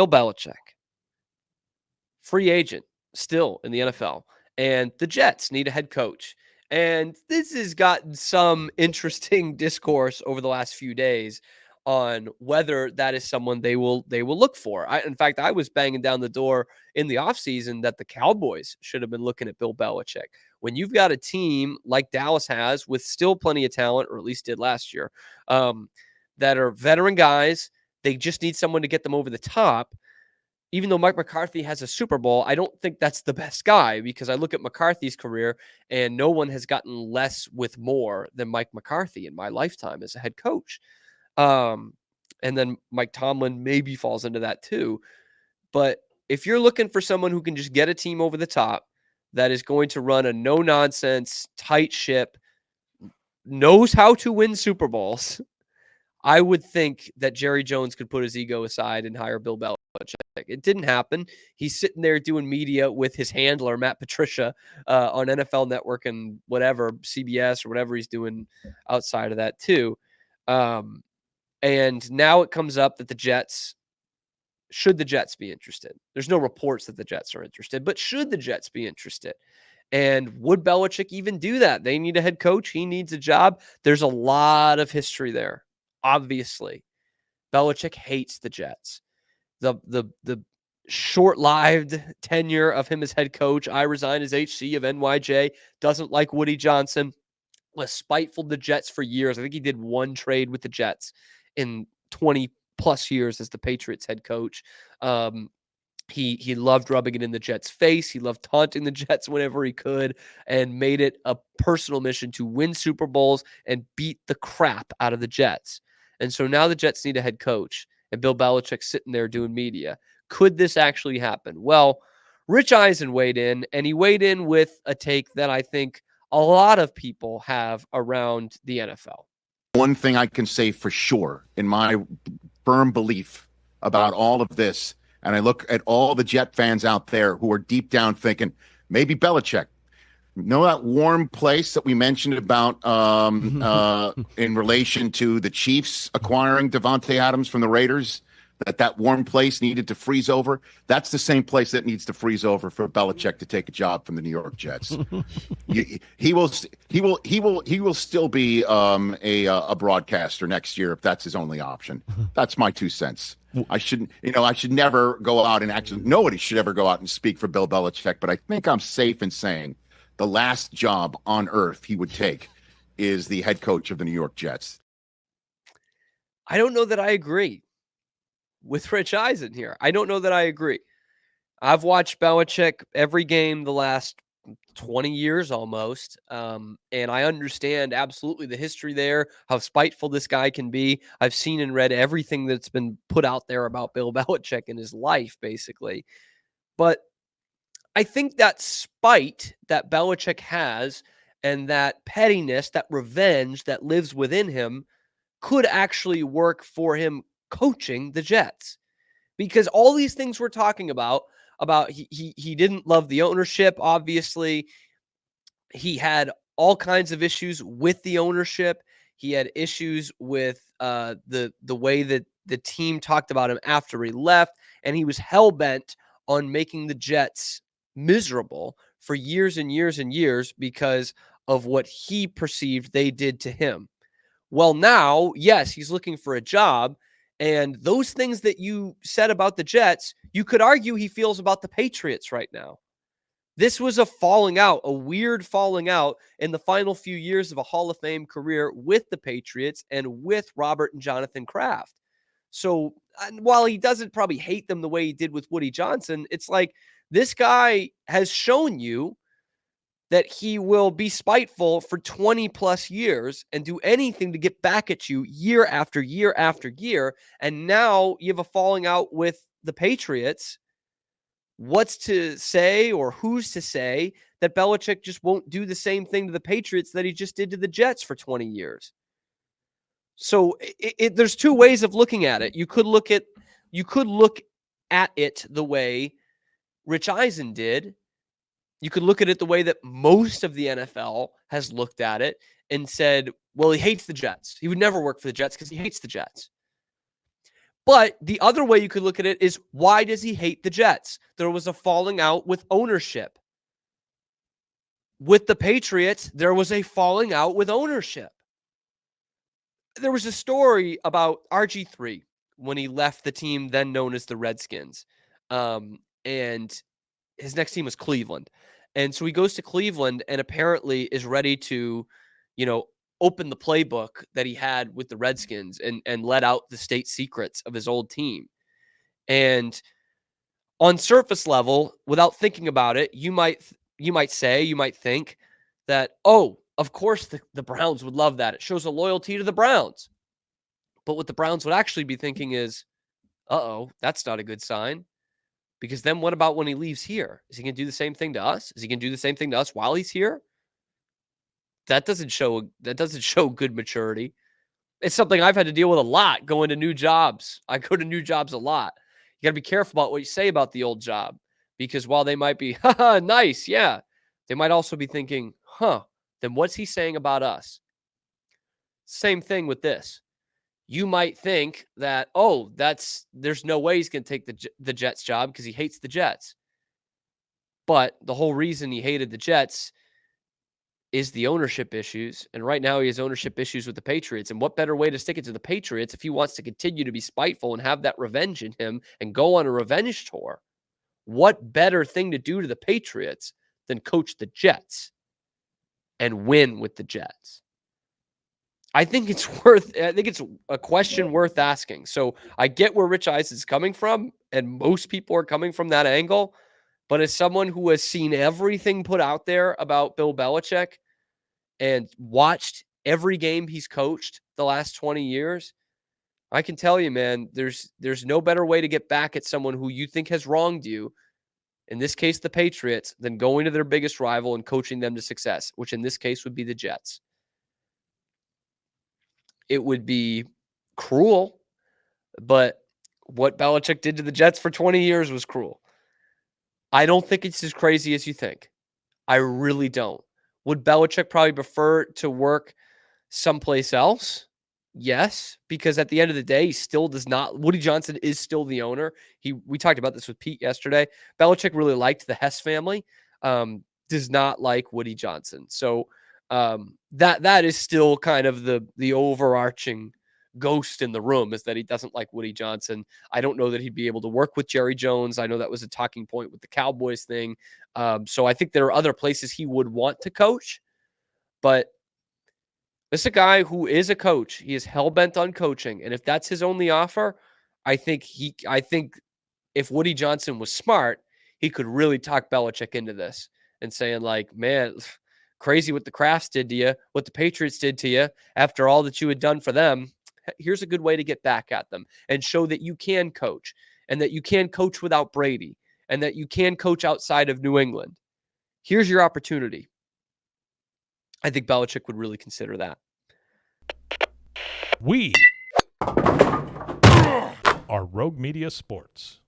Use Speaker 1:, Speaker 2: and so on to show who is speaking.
Speaker 1: Bill Belichick, free agent still in the NFL, and the Jets need a head coach. And this has gotten some interesting discourse over the last few days on whether that is someone they will look for. In fact, I was banging down the door in the offseason that the Cowboys should have been looking at Bill Belichick. When you've got a team like Dallas has, with still plenty of talent, or at least did last year, that are veteran guys, they just need someone to get them over the top. Even though Mike McCarthy has a Super Bowl, I don't think that's the best guy, because I look at McCarthy's career and no one has gotten less with more than Mike McCarthy in my lifetime as a head coach. And then Mike Tomlin maybe falls into that too. But if you're looking for someone who can just get a team over the top, that is going to run a no-nonsense, tight ship, knows how to win Super Bowls, I would think that Jerry Jones could put his ego aside and hire Bill Belichick. It didn't happen. He's sitting there doing media with his handler, Matt Patricia, on NFL Network and whatever, CBS or whatever he's doing outside of that too. And now it comes up that the Jets be interested? There's no reports that the Jets are interested, but should the Jets be interested? And would Belichick even do that? They need a head coach. He needs a job. There's a lot of history there. Obviously, Belichick hates the Jets. The short-lived tenure of him as head coach, I resign as HC of NYJ, doesn't like Woody Johnson, was spiteful to the Jets for years. I think he did one trade with the Jets in 20-plus years as the Patriots head coach. He loved rubbing it in the Jets' face. He loved taunting the Jets whenever he could, and made it a personal mission to win Super Bowls and beat the crap out of the Jets. And so now the Jets need a head coach, and Bill Belichick's sitting there doing media. Could this actually happen? Well, Rich Eisen weighed in, and he weighed in with a take that I think a lot of people have around the NFL.
Speaker 2: One thing I can say for sure, in my firm belief about all of this, and I look at all the Jet fans out there who are deep down thinking, maybe Belichick. Know that warm place that we mentioned about in relation to the Chiefs acquiring Devontae Adams from the Raiders? That warm place needed to freeze over. That's the same place that needs to freeze over for Belichick to take a job from the New York Jets. He will still be a broadcaster next year if that's his only option. That's my 2 cents. I should never go out and actually, nobody should ever go out and speak for Bill Belichick, but I think I'm safe in saying the last job on earth he would take is the head coach of the New York Jets.
Speaker 1: I don't know that I agree with Rich Eisen here. I don't know that I agree. I've watched Belichick every game the last 20 years almost, and I understand absolutely the history there, how spiteful this guy can be. I've seen and read everything that's been put out there about Bill Belichick in his life, basically. But I think that spite that Belichick has and that pettiness, that revenge that lives within him could actually work for him coaching the Jets. Because all these things we're talking about he didn't love the ownership, obviously. He had all kinds of issues with the ownership. He had issues with the way that the team talked about him after he left, and he was hell-bent on making the Jets miserable for years and years and years because of what he perceived they did to him. Well, now, yes, he's looking for a job, and those things that you said about the Jets, you could argue he feels about the Patriots right now. This was a falling out, a weird falling out in the final few years of a Hall of Fame career with the Patriots and with Robert and Jonathan Kraft. So while he doesn't probably hate them the way he did with Woody Johnson, it's like this guy has shown you that he will be spiteful for 20 plus years and do anything to get back at you year after year after year. And now you have a falling out with the Patriots. What's to say, or who's to say, that Belichick just won't do the same thing to the Patriots that he just did to the Jets for 20 years? So there's two ways of looking at it. You could look at it the way Rich Eisen did. You could look at it the way that most of the NFL has looked at it and said, well, he hates the Jets. He would never work for the Jets because he hates the Jets. But the other way you could look at it is, why does he hate the Jets? There was a falling out with ownership. With the Patriots, there was a falling out with ownership. There was a story about RG3 when he left the team then known as the Redskins. And his next team was Cleveland. And so he goes to Cleveland and apparently is ready to, open the playbook that he had with the Redskins and let out the state secrets of his old team. And on surface level, without thinking about it, you might think that, oh, of course the Browns would love that. It shows a loyalty to the Browns. But what the Browns would actually be thinking is, uh-oh, that's not a good sign. Because then what about when he leaves here? Is he going to do the same thing to us? Is he going to do the same thing to us while he's here? That doesn't show good maturity. It's something I've had to deal with a lot going to new jobs. I go to new jobs a lot. You got to be careful about what you say about the old job, because while they might be, haha, nice, yeah, they might also be thinking, then what's he saying about us? Same thing with this. You might think that, there's no way he's going to take the Jets job because he hates the Jets. But the whole reason he hated the Jets is the ownership issues. And right now he has ownership issues with the Patriots. And what better way to stick it to the Patriots if he wants to continue to be spiteful and have that revenge in him and go on a revenge tour? What better thing to do to the Patriots than coach the Jets and win with the Jets? I think it's a question worth asking. So I get where Rich Eisen's coming from, and most people are coming from that angle. But as someone who has seen everything put out there about Bill Belichick and watched every game he's coached the last 20 years, I can tell you, man, there's no better way to get back at someone who you think has wronged you, in this case the Patriots, than going to their biggest rival and coaching them to success, which in this case would be the Jets. It would be cruel, but what Belichick did to the Jets for 20 years was cruel. I don't think it's as crazy as you think. I really don't. Would Belichick probably prefer to work someplace else? Yes, because at the end of the day, he still does not. Woody Johnson is still the owner. We talked about this with Pete yesterday. Belichick really liked the Hess family, does not like Woody Johnson. So that is still kind of the overarching ghost in the room, is that he doesn't like Woody Johnson. I don't know that he'd be able to work with Jerry Jones. I know that was a talking point with the Cowboys thing. So I think there are other places he would want to coach, but this is a guy who is a coach. He is hell-bent on coaching. And if that's his only offer, I think if Woody Johnson was smart, he could really talk Belichick into this and saying, like, man, crazy what the Crafts did to you, what the Patriots did to you after all that you had done for them. Here's a good way to get back at them and show that you can coach, and that you can coach without Brady, and that you can coach outside of New England. Here's your opportunity. I think Belichick would really consider that.
Speaker 3: We are Rogue Media Sports.